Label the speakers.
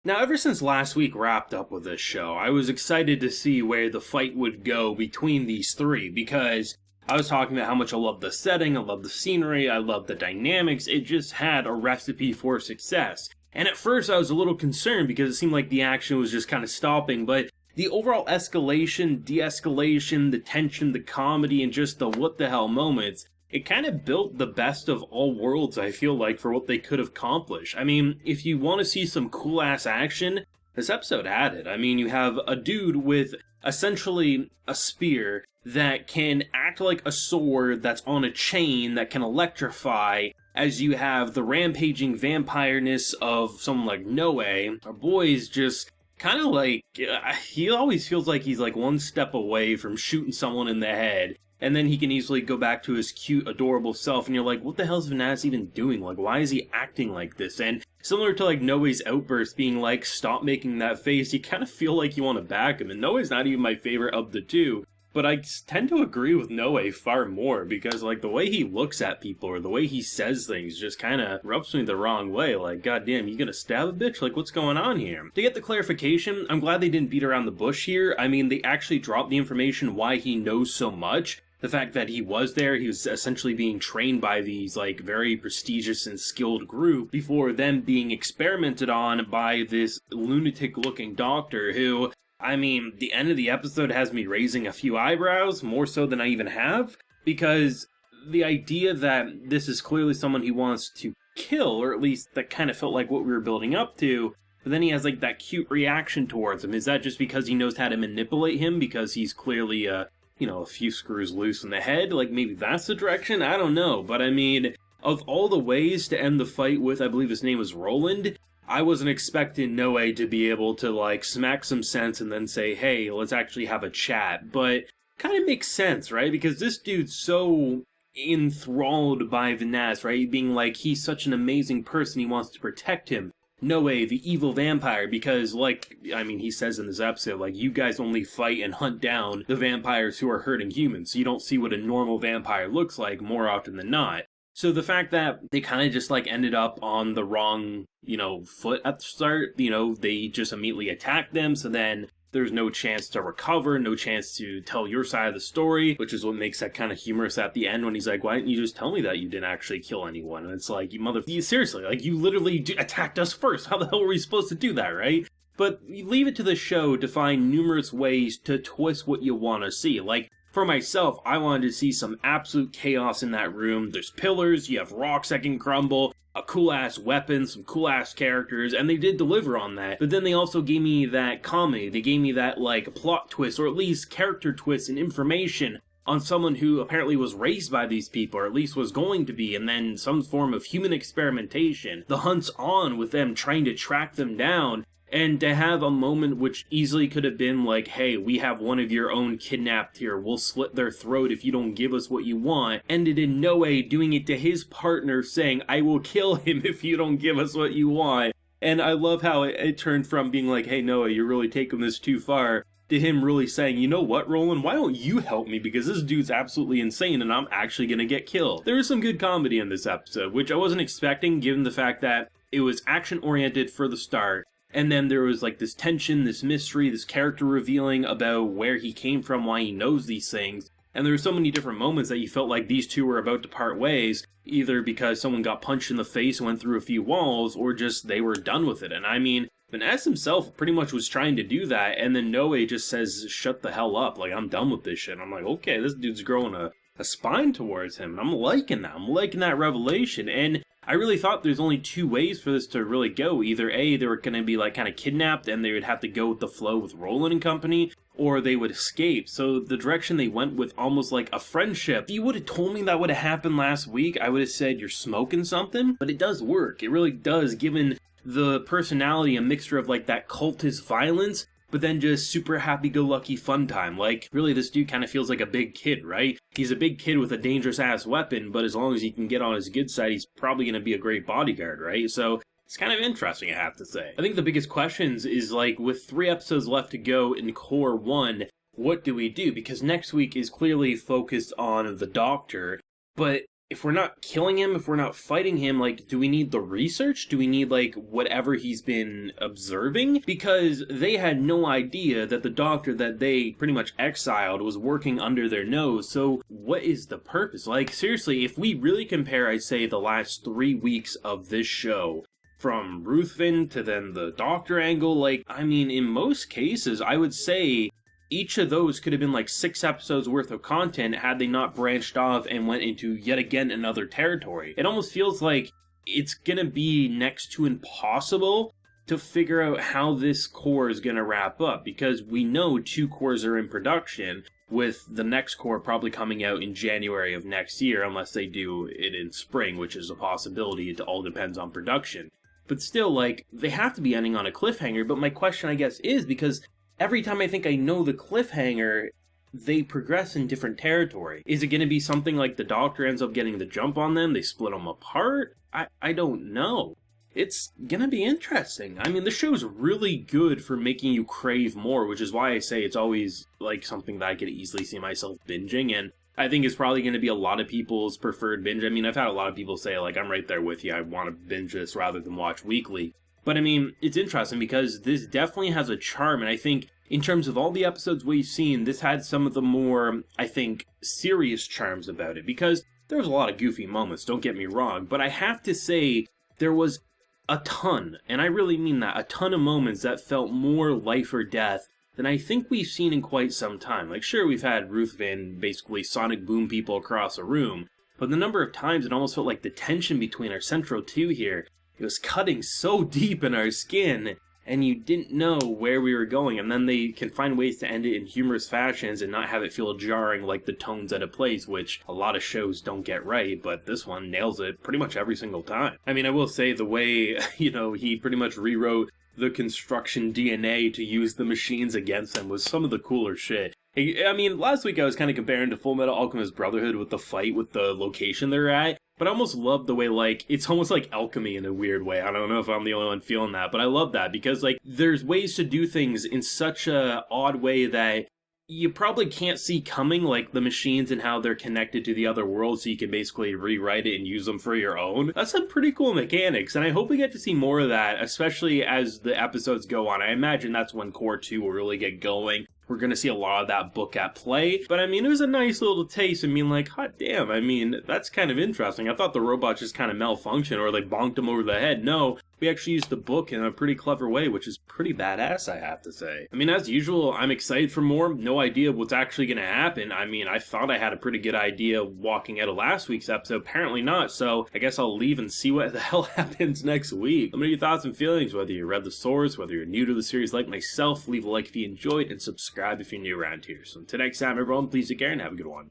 Speaker 1: Now, ever since last week wrapped up with this show, I was excited to see where the fight would go between these three, because I was talking about how much I love the setting, I love the scenery, I love the dynamics. It just had a recipe for success. And at first I was a little concerned because it seemed like the action was just kind of stopping, but the overall escalation, de-escalation, the tension, the comedy, and just the what the hell moments, it kind of built the best of all worlds, I feel like, for what they could accomplish. I mean, if you want to see some cool-ass action, this episode had it. I mean, you have a dude with essentially a spear that can act like a sword that's on a chain that can electrify, as you have the rampaging vampireness of someone like Noe. Our boy's just kind of like, he always feels like he's like one step away from shooting someone in the head. And then he can easily go back to his cute, adorable self, and you're like, what the hell is Vanitas even doing? Like, why is he acting like this? And similar to, like, Noe's outburst being like, stop making that face, you kind of feel like you want to back him. And Noe's not even my favorite of the two, but I tend to agree with Noe far more, because, like, the way he looks at people, or the way he says things, just kind of rubs me the wrong way. Like, goddamn, you gonna stab a bitch? Like, what's going on here? To get the clarification, I'm glad they didn't beat around the bush here. I mean, they actually dropped the information why he knows so much. The fact that he was there, he was essentially being trained by these, like, very prestigious and skilled group before then being experimented on by this lunatic-looking doctor who, I mean, the end of the episode has me raising a few eyebrows, more so than I even have, because the idea that this is clearly someone he wants to kill, or at least that kind of felt like what we were building up to, but then he has, like, that cute reaction towards him. Is that just because he knows how to manipulate him, because he's clearly, a few screws loose in the head? Like, maybe that's the direction? I don't know. But I mean, of all the ways to end the fight with, I believe his name was Roland, I wasn't expecting Noe to be able to, like, smack some sense and then say, hey, let's actually have a chat. But kind of makes sense, right? Because this dude's so enthralled by Vanitas, right? Being like, he's such an amazing person, he wants to protect him. Noe, the evil vampire, because, like, I mean, he says in this episode, like, you guys only fight and hunt down the vampires who are hurting humans, so you don't see what a normal vampire looks like more often than not. So the fact that they kind of just, like, ended up on the wrong, foot at the start, they just immediately attacked them, so then there's no chance to recover, no chance to tell your side of the story, which is what makes that kind of humorous at the end when he's like, why didn't you just tell me that you didn't actually kill anyone? And it's like, seriously, like, you literally attacked us first. How the hell were we supposed to do that, right? But you leave it to the show to find numerous ways to twist what you want to see. Like, for myself, I wanted to see some absolute chaos in that room. There's pillars, you have rocks that can crumble, a cool-ass weapon, some cool-ass characters, and they did deliver on that. But then they also gave me that comedy. They gave me that, like, plot twist, or at least character twist and information on someone who apparently was raised by these people, or at least was going to be, and then some form of human experimentation. The hunt's on with them trying to track them down, and to have a moment which easily could have been like, hey, we have one of your own kidnapped here, we'll slit their throat if you don't give us what you want, ended in Noe doing it to his partner, saying, I will kill him if you don't give us what you want. And I love how it turned from being like, hey, Noe, you're really taking this too far, to him really saying, you know what, Roland, why don't you help me, because this dude's absolutely insane and I'm actually gonna get killed. There is some good comedy in this episode, which I wasn't expecting given the fact that it was action-oriented for the start. And then there was, like, this tension, this mystery, this character revealing about where he came from, why he knows these things. And there were so many different moments that you felt like these two were about to part ways, either because someone got punched in the face and went through a few walls, or just they were done with it. And I mean, Vanitas himself pretty much was trying to do that, and then Noe just says, shut the hell up, like, I'm done with this shit. And I'm like, okay, this dude's growing a spine towards him, and I'm liking that. I'm liking that revelation, and I really thought there's only two ways for this to really go. Either A, they were going to be, like, kind of kidnapped and they would have to go with the flow with Roland and company, or they would escape. So the direction they went with almost like a friendship. If you would have told me that would have happened last week, I would have said you're smoking something. But it does work. It really does, given the personality, a mixture of, like, that cultist violence, but then just super happy-go-lucky fun time. Like, really, this dude kind of feels like a big kid, right? He's a big kid with a dangerous-ass weapon, but as long as he can get on his good side, he's probably going to be a great bodyguard, right? So it's kind of interesting, I have to say. I think the biggest questions is, like, with 3 episodes left to go in Core 1, what do we do? Because next week is clearly focused on the Doctor, but if we're not killing him, if we're not fighting him, like, do we need the research? Do we need, like, whatever he's been observing? Because they had no idea that the doctor that they pretty much exiled was working under their nose, so what is the purpose? Like, seriously, if we really compare, I'd say, the last 3 weeks of this show, from Ruthven to then the doctor angle, like, I mean, in most cases, I would say each of those could have been like 6 episodes worth of content had they not branched off and went into yet again another territory. It almost feels like it's gonna be next to impossible to figure out how this core is gonna wrap up, because we know 2 cores are in production, with the next core probably coming out in January of next year, unless they do it in spring, which is a possibility. It all depends on production. But still, like, they have to be ending on a cliffhanger. But my question, I guess, is because every time I think I know the cliffhanger, they progress in different territory. Is it going to be something like the doctor ends up getting the jump on them? They split them apart? I don't know. It's going to be interesting. I mean, the show's really good for making you crave more, which is why I say it's always, like, something that I could easily see myself binging, and I think it's probably going to be a lot of people's preferred binge. I mean, I've had a lot of people say, like, I'm right there with you. I want to binge this rather than watch weekly. But, I mean, it's interesting because this definitely has a charm, and I think in terms of all the episodes we've seen, this had some of the more, I think, serious charms about it, because there was a lot of goofy moments, don't get me wrong, but I have to say there was a ton, and I really mean that, a ton of moments that felt more life or death than I think we've seen in quite some time. Like, sure, we've had Ruthven basically sonic boom people across a room, but the number of times it almost felt like the tension between our central two here, it was cutting so deep in our skin, and you didn't know where we were going, and then they can find ways to end it in humorous fashions and not have it feel jarring like the tones at a place, which a lot of shows don't get right, but this one nails it pretty much every single time. I mean, I will say the way, he pretty much rewrote the construction DNA to use the machines against them was some of the cooler shit. I mean, last week I was kind of comparing to Full Metal Alchemist Brotherhood with the fight with the location they're at, but I almost love the way, like, it's almost like alchemy in a weird way. I don't know if I'm the only one feeling that, but I love that because, like, there's ways to do things in such a odd way that you probably can't see coming, like the machines and how they're connected to the other world, so you can basically rewrite it and use them for your own. That's some pretty cool mechanics, and I hope we get to see more of that, especially as the episodes go on. I imagine that's when Core 2 will really get going. We're going to see a lot of that book at play. But I mean, it was a nice little taste. I mean, like, hot damn. I mean, that's kind of interesting. I thought the robots just kind of malfunctioned or they bonked him over the head. No, we actually used the book in a pretty clever way, which is pretty badass, I have to say. I mean, as usual, I'm excited for more. No idea what's actually going to happen. I mean, I thought I had a pretty good idea walking out of last week's episode. Apparently not. So I guess I'll leave and see what the hell happens next week. Let me know your thoughts and feelings, whether you read the source, whether you're new to the series like myself. Leave a like if you enjoyed and subscribe if you're new around here. So until next time, everyone, please take care and have a good one.